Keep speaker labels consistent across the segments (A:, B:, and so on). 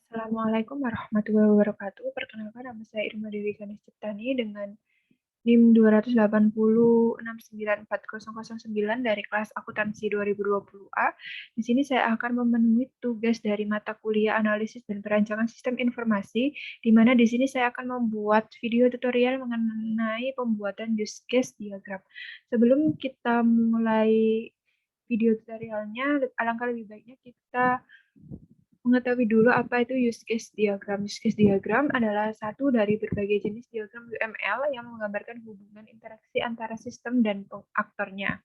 A: Assalamualaikum warahmatullahi wabarakatuh. Perkenalkan, nama saya Irma Dewi Ganesh Ciptani dengan NIM 280694009 dari kelas akuntansi 2020A. Di sini saya akan memenuhi tugas dari mata kuliah analisis dan perancangan sistem informasi, di mana di sini saya akan membuat video tutorial mengenai pembuatan use case diagram. Sebelum kita mulai video tutorialnya, alangkah lebih baiknya kita mengetahui dulu apa itu use case diagram. Use case diagram adalah satu dari berbagai jenis diagram UML yang menggambarkan hubungan interaksi antara sistem dan aktornya.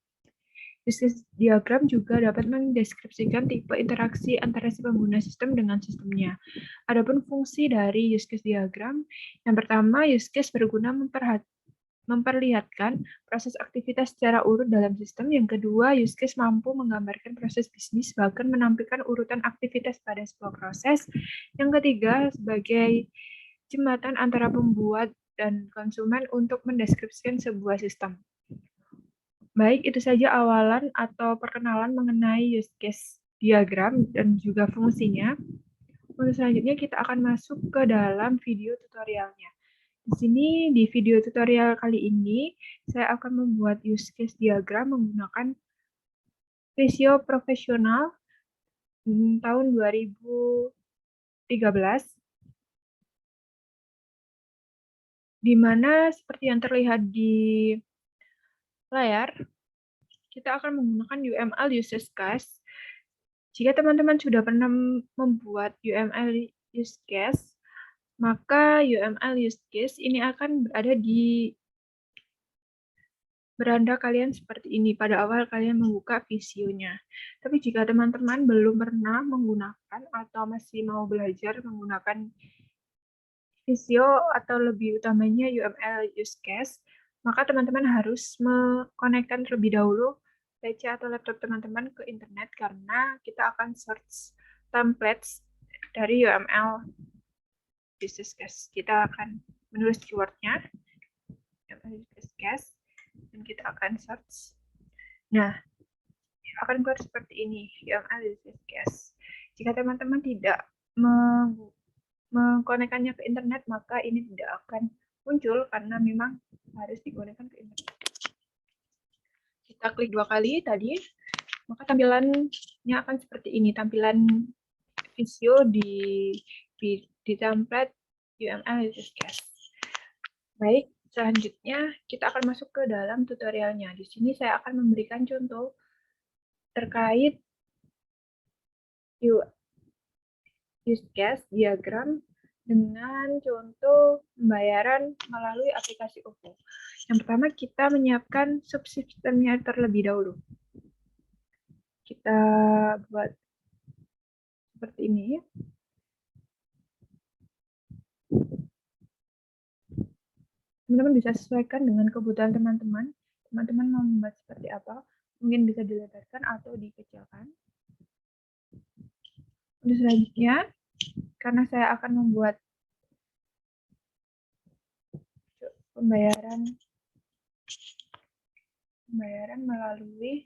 A: Use case diagram juga dapat mendeskripsikan tipe interaksi antara si pengguna sistem dengan sistemnya. Adapun fungsi dari use case diagram, yang pertama, use case berguna memperlihatkan proses aktivitas secara urut dalam sistem. Yang kedua, use case mampu menggambarkan proses bisnis, bahkan menampilkan urutan aktivitas pada sebuah proses. Yang ketiga, sebagai jembatan antara pembuat dan konsumen untuk mendeskripsikan sebuah sistem. Baik, itu saja awalan atau perkenalan mengenai use case diagram dan juga fungsinya. Untuk selanjutnya kita akan masuk ke dalam video tutorialnya. Di sini, di video tutorial kali ini, saya akan membuat use case diagram menggunakan Visio Profesional tahun 2013, di mana seperti yang terlihat di layar, kita akan menggunakan UML Use Case. Jika teman-teman sudah pernah membuat UML Use Case, maka UML Use Case ini akan berada di beranda kalian seperti ini pada awal kalian membuka visionya. Tapi jika teman-teman belum pernah menggunakan atau masih mau belajar menggunakan Visio atau lebih utamanya UML Use Case, maka teman-teman harus mengkonekkan terlebih dahulu PC atau laptop teman-teman ke internet, karena kita akan search templates dari UML Use Case. Kita akan menulis keywordnya UML Use Case dan kita akan search. Nah, akan keluar seperti ini, UML Use Case. Jika teman-teman tidak mengkonekkannya ke internet, maka ini tidak akan muncul karena memang harus dikonekkan ke internet. Kita klik 2 kali tadi, maka tampilannya akan seperti ini, tampilan Visio di template UML Use Case. Baik, selanjutnya kita akan masuk ke dalam tutorialnya. Di sini saya akan memberikan contoh terkait use case diagram dengan contoh pembayaran melalui aplikasi OVO. Yang pertama, kita menyiapkan subsistemnya terlebih dahulu. Kita buat seperti ini. Teman-teman bisa sesuaikan dengan kebutuhan teman-teman. Teman-teman mau membuat seperti apa? Mungkin bisa dilebarkan atau dikecilkan. Untuk selanjutnya, karena saya akan membuat pembayaran melalui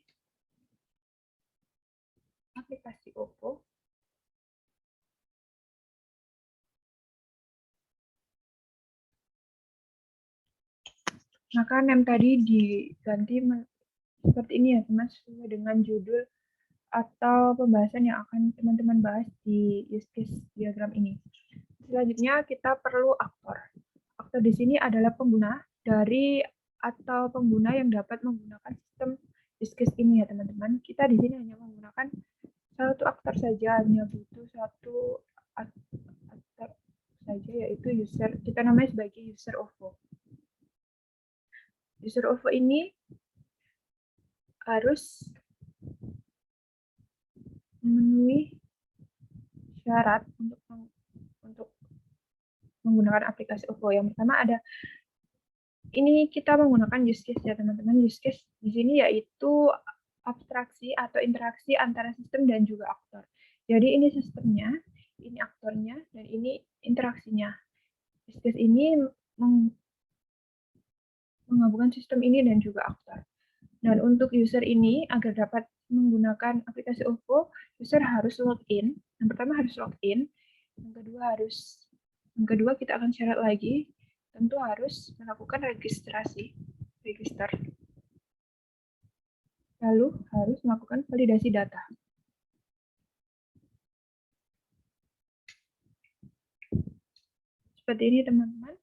A: aplikasi OVO, maka name tadi diganti seperti ini ya teman, sesuai dengan judul atau pembahasan yang akan teman-teman bahas di use case diagram ini. Selanjutnya kita perlu aktor. Aktor di sini adalah pengguna dari atau pengguna yang dapat menggunakan sistem use case ini ya teman-teman. Kita di sini hanya menggunakan satu aktor saja, hanya butuh satu aktor saja, yaitu user. Kita namanya sebagai user OVO. User OVO ini harus memenuhi syarat untuk menggunakan aplikasi OVO. Yang pertama ada, ini kita menggunakan use case ya teman-teman. Use case di sini yaitu abstraksi atau interaksi antara sistem dan juga aktor. Jadi ini sistemnya, ini aktornya, dan ini interaksinya. Use case ini menggabungkan sistem ini dan juga aktor. Dan untuk user ini, agar dapat menggunakan aplikasi OVO, user harus login. Yang pertama harus login. Yang kedua kita akan syarat lagi, tentu harus melakukan registrasi, register. Lalu harus melakukan validasi data. Seperti ini teman-teman.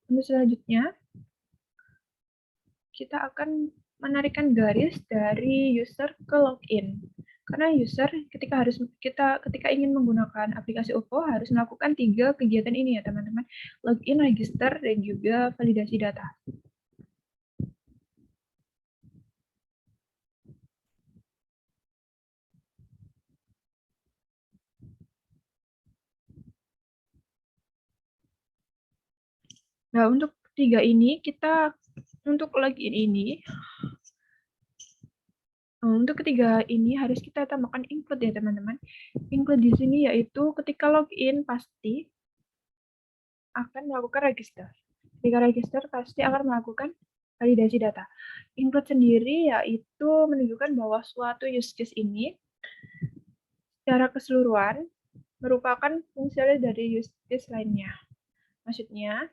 A: Untuk selanjutnya, kita akan menarikkan garis dari user ke login. Karena user ketika ingin menggunakan aplikasi OVO harus melakukan 3 kegiatan ini ya teman-teman. Login, register, dan juga validasi data. Nah, untuk ketiga ini untuk login ini untuk ketiga ini harus kita tambahkan include ya teman-teman. Include di sini yaitu ketika login pasti akan melakukan register. Ketika register pasti akan melakukan validasi data. Include sendiri yaitu menunjukkan bahwa suatu use case ini secara keseluruhan merupakan fungsi dari use case lainnya. Maksudnya,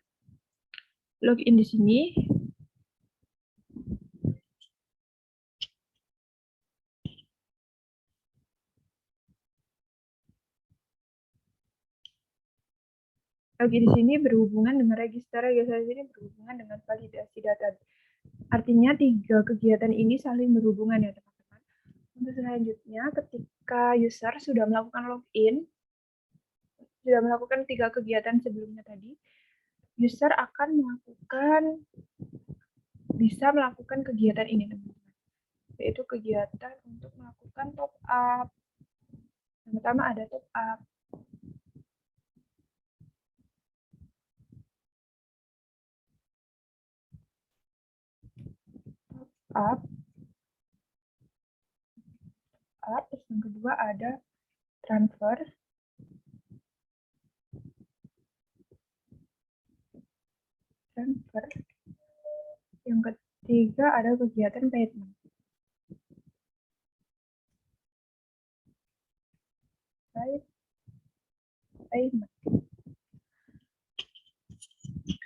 A: login di sini berhubungan dengan register di sini berhubungan dengan validasi data. Artinya 3 kegiatan ini saling berhubungan ya teman-teman. Untuk selanjutnya, ketika user sudah melakukan login, sudah melakukan 3 kegiatan sebelumnya tadi, user akan bisa melakukan kegiatan ini teman-teman. Yaitu kegiatan untuk melakukan top up. Yang pertama ada top up. Terus yang kedua ada transfer. Yang ketiga ada kegiatan payment.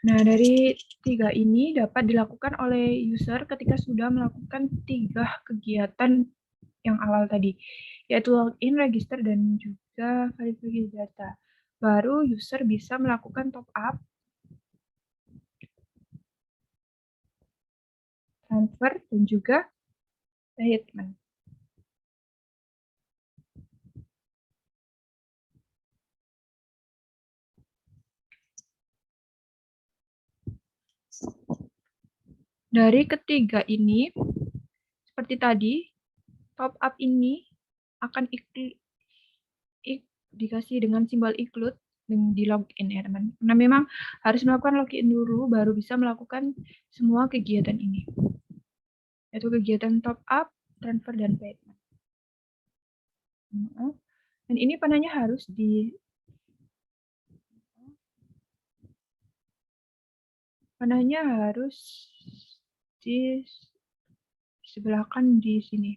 A: Nah, dari 3 ini dapat dilakukan oleh user ketika sudah melakukan 3 kegiatan yang awal tadi, yaitu login, register, dan juga verifikasi data. Baru user bisa melakukan top up, transfer, dan juga payment. Dari ketiga ini, seperti tadi, top up ini akan dikasih dengan simbol include dan di login ya teman. Nah, memang harus melakukan login dulu baru bisa melakukan semua kegiatan ini. Yaitu kegiatan top up, transfer, dan payment. Dan ini panahnya harus di sebelahkan di sini.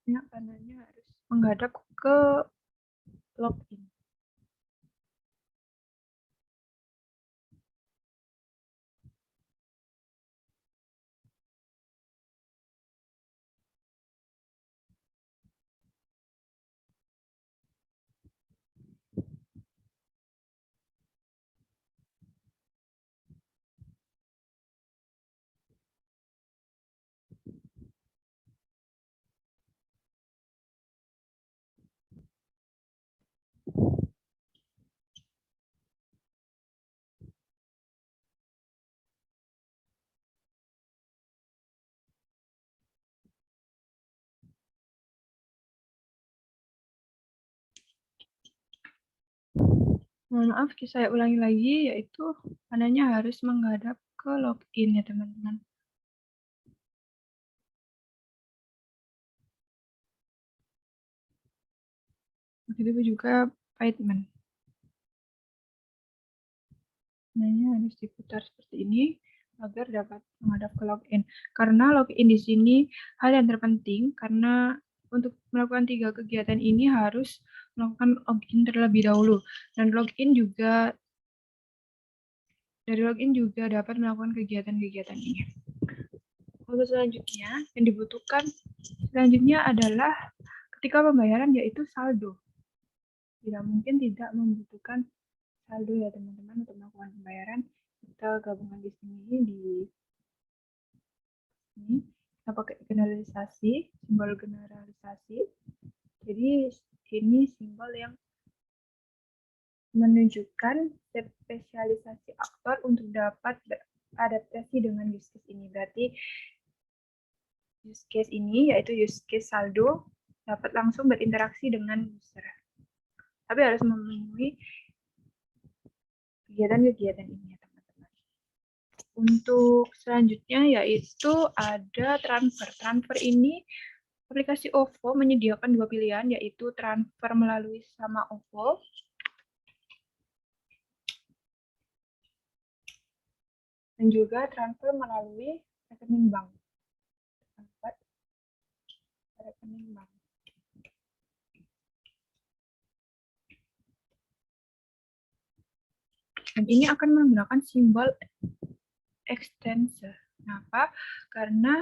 A: Ya, panahnya harus menghadap ke login. Mohon maaf, saya ulangi lagi, yaitu panahnya harus menghadap ke login ya teman-teman. Begitu juga payment. Panahnya harus diputar seperti ini agar dapat menghadap ke login. Karena login di sini hal yang terpenting karena untuk melakukan 3 kegiatan ini harus melakukan login terlebih dahulu. Dan dari login juga dapat melakukan kegiatan-kegiatan ini. Untuk selanjutnya, yang dibutuhkan selanjutnya adalah ketika pembayaran yaitu saldo. Tidak mungkin tidak membutuhkan saldo ya teman-teman untuk melakukan pembayaran. Kita gabungkan di sini di sini. Kita pakai generalisasi, simbol generalisasi. Jadi ini simbol yang menunjukkan spesialisasi aktor untuk dapat beradaptasi dengan use case ini. Berarti use case ini yaitu use case saldo dapat langsung berinteraksi dengan user. Tapi harus memenuhi kegiatan-kegiatan ini ya teman-teman. Untuk selanjutnya yaitu ada transfer. Transfer ini aplikasi OVO menyediakan dua pilihan yaitu transfer melalui sama OVO dan juga transfer melalui rekening bank. Rekening bank. Dan ini akan menggunakan simbol extensor. Kenapa? Karena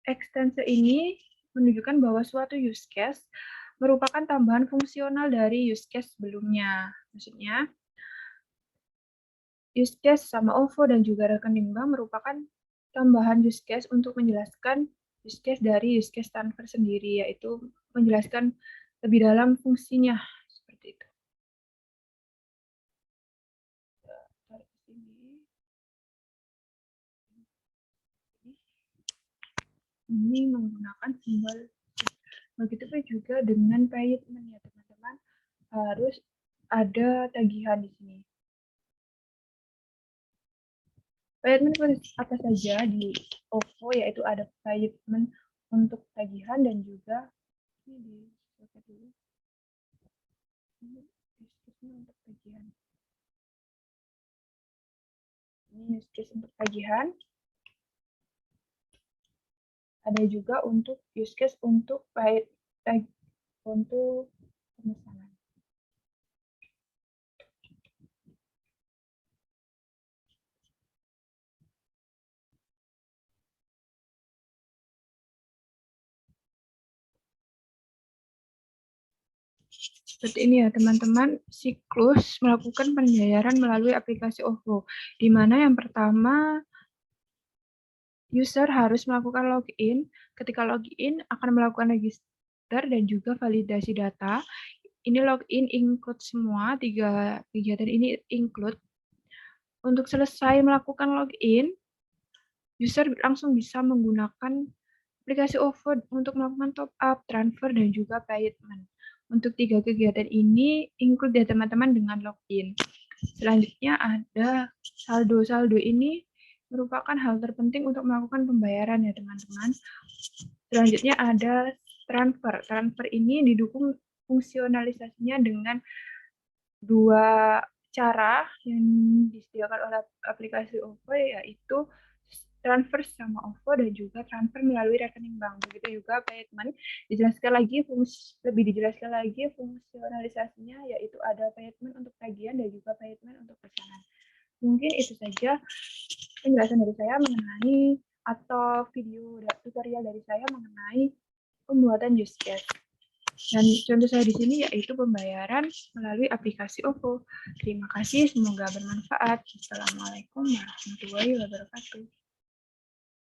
A: extensor ini menunjukkan bahwa suatu use case merupakan tambahan fungsional dari use case sebelumnya. Maksudnya, use case sama OVO dan juga rekening bank merupakan tambahan use case untuk menjelaskan use case dari use case transfer sendiri, yaitu menjelaskan lebih dalam fungsinya. Seperti itu. Ini menggunakan simbol. Begitu juga dengan payment ya teman-teman, harus ada tagihan di sini. Payment apa saja di OVO yaitu ada payment untuk tagihan dan juga ini dulu. Ini untuk tagihan. Ini use case untuk tagihan. Ada juga untuk use case untuk untuk pemesanan. Seperti ini ya teman-teman, siklus melakukan pembayaran melalui aplikasi OVO, di mana yang pertama user harus melakukan login. Ketika login akan melakukan register dan juga validasi data. Ini login include semua, 3 kegiatan ini include. Untuk selesai melakukan login, user langsung bisa menggunakan aplikasi OVO untuk melakukan top up, transfer, dan juga payment. Untuk 3 kegiatan ini include ya teman-teman dengan login. Selanjutnya ada saldo. Saldo ini merupakan hal terpenting untuk melakukan pembayaran ya teman-teman. Selanjutnya ada transfer. Transfer ini didukung fungsionalisasinya dengan dua cara yang disediakan oleh aplikasi OVO, yaitu transfer sama OVO dan juga transfer melalui rekening bank. Begitu juga payment. Lebih dijelaskan lagi fungsionalisasinya, yaitu ada payment untuk tagihan dan juga payment untuk pesanan. Mungkin itu saja penjelasan dari saya mengenai atau video tutorial dari saya mengenai pembuatan use case. Dan contoh saya di sini yaitu pembayaran melalui aplikasi OVO. Terima kasih, semoga bermanfaat. Assalamualaikum warahmatullahi wabarakatuh.